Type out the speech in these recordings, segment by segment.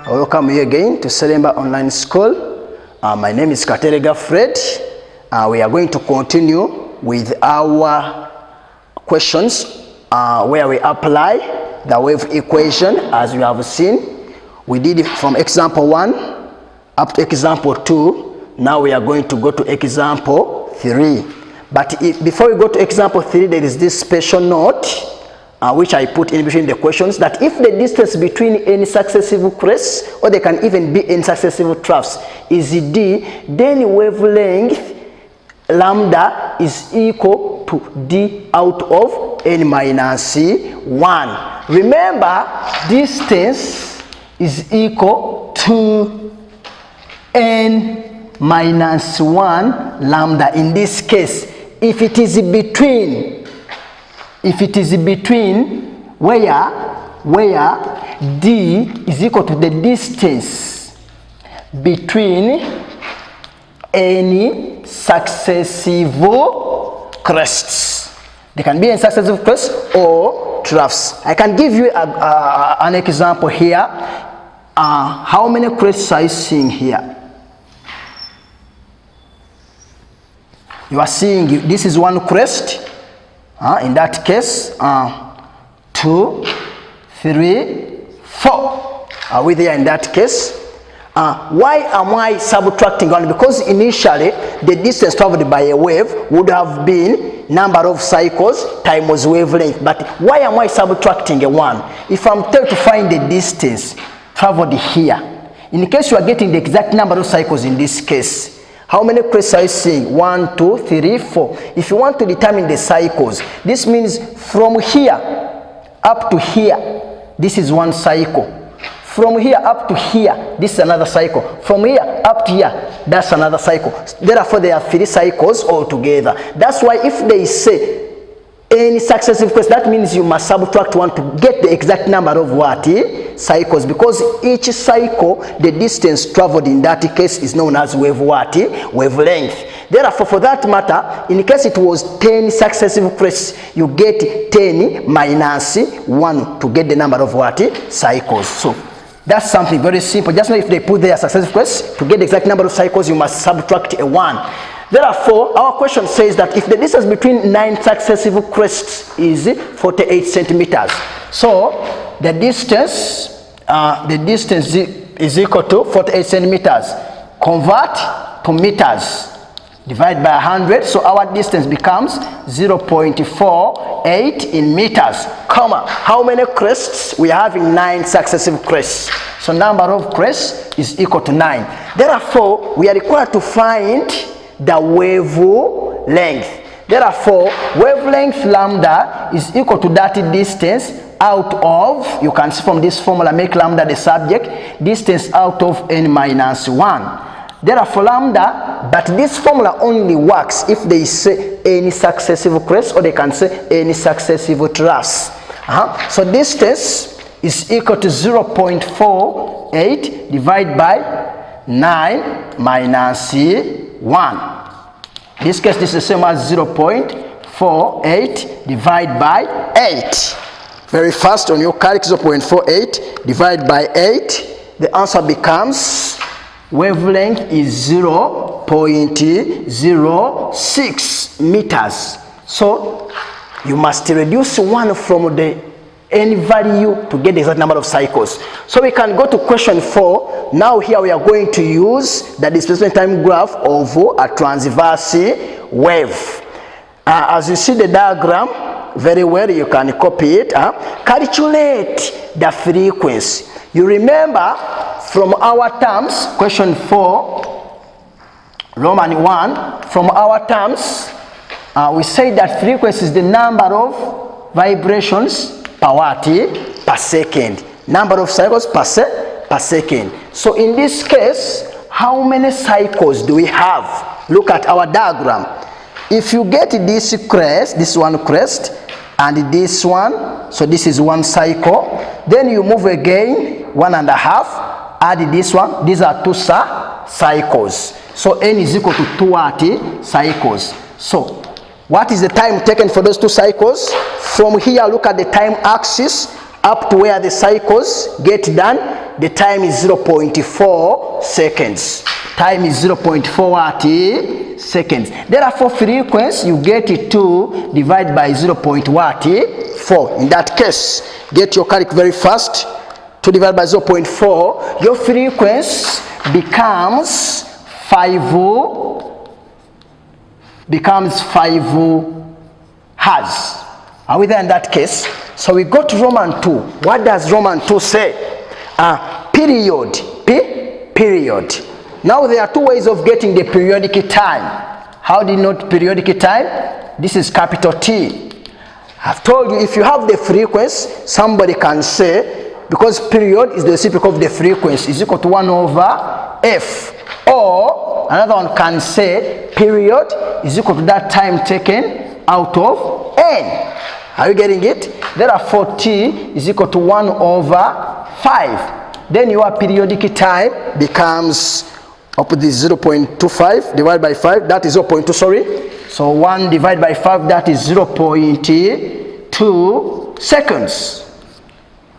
Welcome you again to Selemba Online School. My name is Katerega Fred. We are going to continue with our questions where we apply the wave equation as we have seen. We did it from example 1 up to example 2. Now we are going to go to example 3. But before we go to example 3, there is this special note which I put in between the questions, that if the distance between any successive crests, or they can even be in successive troughs, is d, then wavelength lambda is equal to d out of n minus 1. Remember, distance is equal to n minus 1 lambda in this case. If it is between where d is equal to the distance between any successive crests. They can be in successive crests or troughs. I can give you an example here. How many crests are you seeing here? You are seeing, this is one crest. In that case, 2, 3, 4. Are we there in that case? Why am I subtracting 1? Because initially the distance traveled by a wave would have been number of cycles times wavelength. But why am I subtracting a 1? If I'm told to find the distance traveled here, in case you are getting the exact number of cycles in this case, how many crests are you seeing? 1, 2, 3, 4. If you want to determine the cycles, this means from here up to here, this is one cycle. From here up to here, this is another cycle. From here up to here, that's another cycle. Therefore, there are 3 cycles altogether. That's why if they say any successive crest, that means you must subtract 1 to get the exact number of what? Cycles, because each cycle, the distance traveled in that case is known as wavelength. Therefore, for that matter, in case it was 10 successive crests, you get 10 minus 1 to get the number of what? Cycles. So that's something very simple. Just know if they put their successive crests, to get the exact number of cycles, you must subtract a 1. Therefore, our question says that if the distance between 9 successive crests is 48 centimeters, so the distance is equal to 48 centimeters. Convert to meters. Divide by 100, so our distance becomes 0.48 in meters. Comma, how many crests? We are having 9 successive crests. So number of crests is equal to 9. Therefore, we are required to find the wavelength. Therefore, wavelength lambda is equal to that distance out of, you can see from this formula, make lambda the subject, distance out of n minus 1. Therefore, lambda, but this formula only works if they say any successive crest, or they can say any successive troughs. So distance is equal to 0.48 divided by 9 minus 1. In this case, this is the same as 0.48 divided by 8. Very fast on your calc, 0.48 divided by 8. The answer becomes wavelength is 0.06 meters. So you must reduce 1 from the n value to get the exact number of cycles. So we can go to question 4. Now here we are going to use the displacement time graph of a transverse wave. As you see the diagram very well, you can copy it. Calculate the frequency. You remember from our terms, question 4, Roman 1, from our terms, we say that frequency is the number of vibrations per watt per second. Number of cycles per second. So in this case, how many cycles do we have? Look at our diagram. If you get this crest, this one crest, and this one, so this is one cycle, then you move again 1.5, add this one, these are 2 cycles. So n is equal to 2 watt cycles. So what is the time taken for those 2 cycles? From here, look at the time axis up to where the cycles get done. the time is 0.4 seconds. Time is 0.4 what? Seconds. Therefore, frequency, you get it 2 divided by 0.4. In that case, get your calc very fast. 2 divided by 0.4, your frequency becomes 5 hertz. Are we there in that case? So we go to Roman 2. What does Roman 2 say? Period. Period. Now there are two ways of getting the periodic time. How do you note periodic time? This is capital T. I've told you, if you have the frequency, somebody can say, because period is the reciprocal of the frequency, is equal to 1 over f. Or another one can say period is equal to that time taken out of n. Are you getting it? Therefore, t is equal to 1 over 5. Then your periodic time becomes up to this 0.25 divided by 5. That is 0.2, sorry. So 1 divided by 5, that is 0.2 seconds.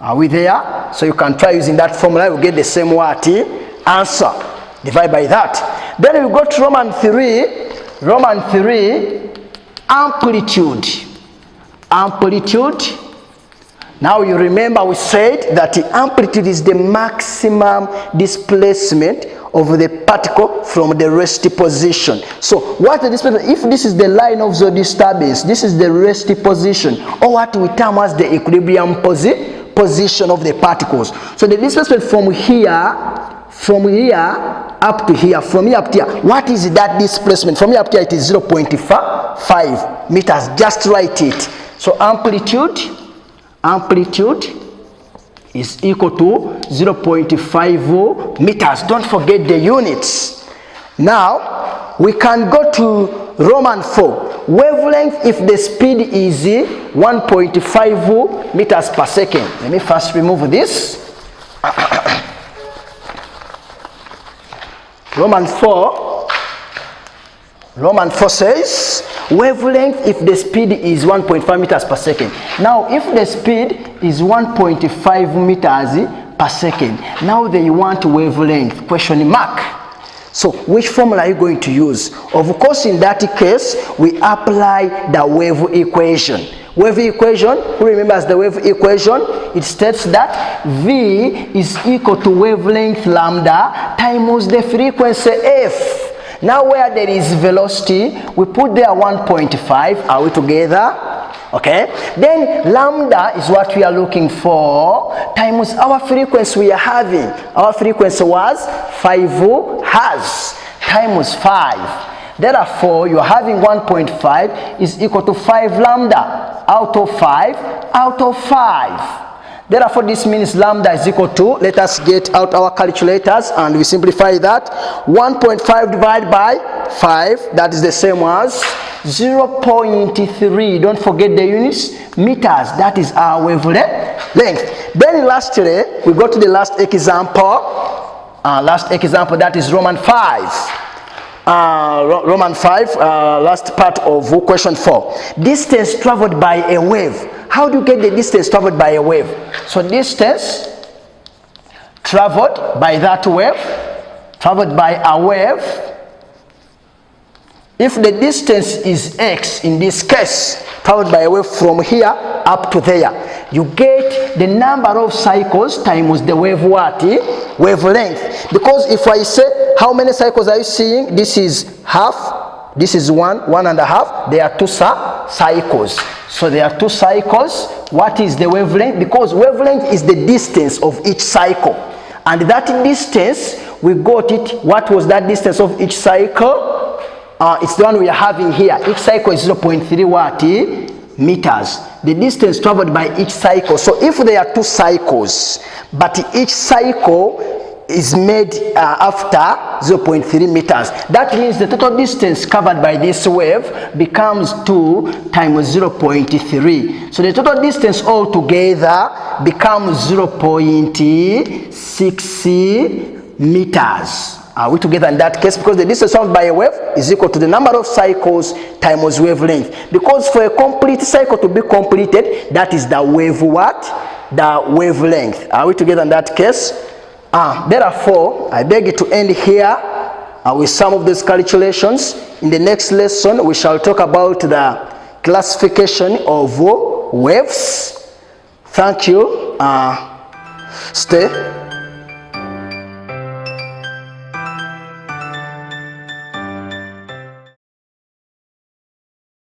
Are we there? So you can try using that formula. You get the same what? Answer. Divide by that. Then we go to Roman 3. Roman 3, amplitude. Amplitude. Now you remember we said that the amplitude is the maximum displacement of the particle from the rest position. So what the displacement? If this is the line of the disturbance, this is the rest position, or what we term as the equilibrium position of the particles. So the displacement from here up to here, from here up to here, what is that displacement? From here up to here, it is 0.5 meters. Just write it. So amplitude is equal to 0.5 meters. Don't forget the units. Now we can go to Roman 4. Wavelength, if the speed is 1.5 meters per second. Let me first remove this. Roman 4 says wavelength if the speed is 1.5 meters per second. Now if the speed is 1.5 meters per second, now they want wavelength, question mark. So which formula are you going to use? Of course, in that case, we apply the wave equation. Wave equation, who remembers the wave equation? It states that V is equal to wavelength lambda times the frequency f. Now where there is velocity, we put there 1.5. Are we together? Okay. Then lambda is what we are looking for times our frequency we are having. Our frequency was 5 hertz times 5. Therefore, you are having 1.5 is equal to 5 lambda out of 5 out of 5. Therefore, this means lambda is equal to, let us get out our calculators and we simplify that. 1.5 divided by 5, that is the same as 0.3. Don't forget the units, meters. That is our wavelength. Then lastly, we go to the last example. That is Roman 5. Last part of question 4. Distance traveled by a wave. How do you get the distance traveled by a wave? So distance traveled by that wave, traveled by a wave. If the distance is x, in this case, traveled by a wave from here up to there, you get the number of cycles times the wave what? Wavelength. Because if I say, how many cycles are you seeing? This is half, this is 1.5. There are 2 cycles. So there are 2 cycles. What is the wavelength? Because wavelength is the distance of each cycle. And that distance, we got it. What was that distance of each cycle? It's the one we are having here. Each cycle is 0.3 what? Meters. The distance traveled by each cycle. So if there are 2 cycles, but each cycle is made after 0.3 meters, that means the total distance covered by this wave becomes 2 times 0.3. So the total distance altogether becomes 0.6 meters. Are we together in that case? Because the distance traveled by a wave is equal to the number of cycles times wavelength. Because for a complete cycle to be completed, that is the wave what? The wavelength. Are we together in that case? Therefore, I beg to end here with some of these calculations. In the next lesson, we shall talk about the classification of waves. Thank you. Stay